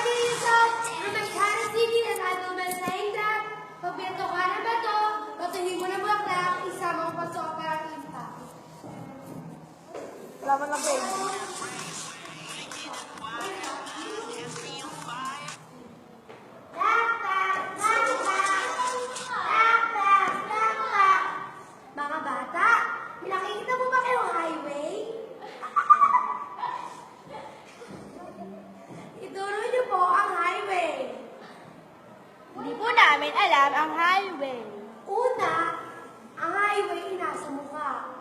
Recording yourself from my China TV and I will be saying that pag beto ka na beto, batuhin mo na bulaklak, isama mo pa sa opera kita. Laban lang, babe. Mga bata, nakikita mo ba kayong highway? Ituro niyo po ang highway. Hindi po namin alam ang highway. Una, ang highway nasa mukha.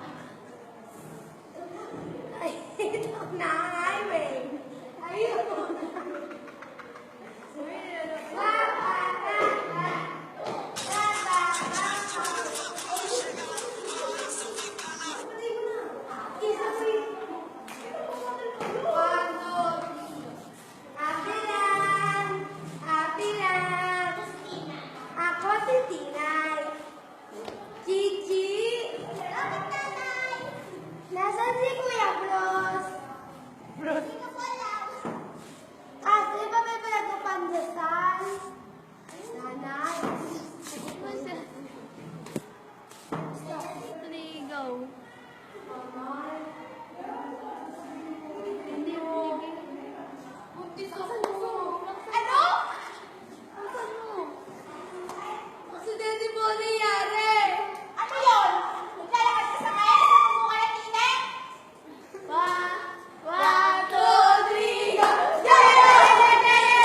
Ay, ito na ang highway. Ayun. Ako si Tinay. Chichi. Nasaan si Kuya Bros? Bros. Kasi ba may pinagpapandasal? Nanay. Trigo. Nanay. Hindi mo. Buntis ako. Ano? Ano? Aksidente po nangyari. Ano yun? Naglalakad ka sa kaya sa pumunga ng init? One, two, three, go! Ang galing.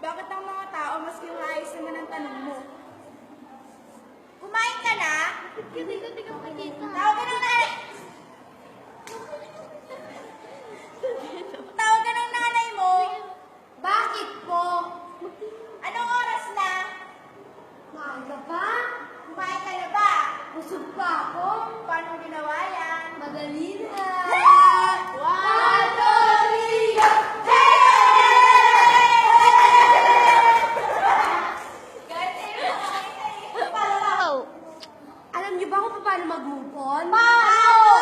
Bakit ang mga tao mas maayos naman ang tanong mo? Kumain ka na? Hindi ka makikita. Tawagan ng nanay. Tawagan ng nanay mo. Bakit po? Anong oras na? Maaga pa? Kumain ka na ba? Busog pa ako? Paano ginawa yan? Madali na. One, two, three, go! Alam niyo ba kung paano mag-move on? Paano?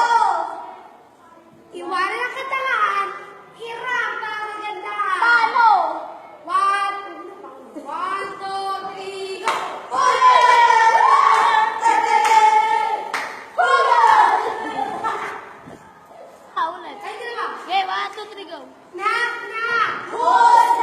Iwanan ang katangahan, hirap na ang kagandahan. Paano? One, two, three, go! Howlet. Ay, dalawa. Okay, 1, 2, 3, go. Knock, knock. Who's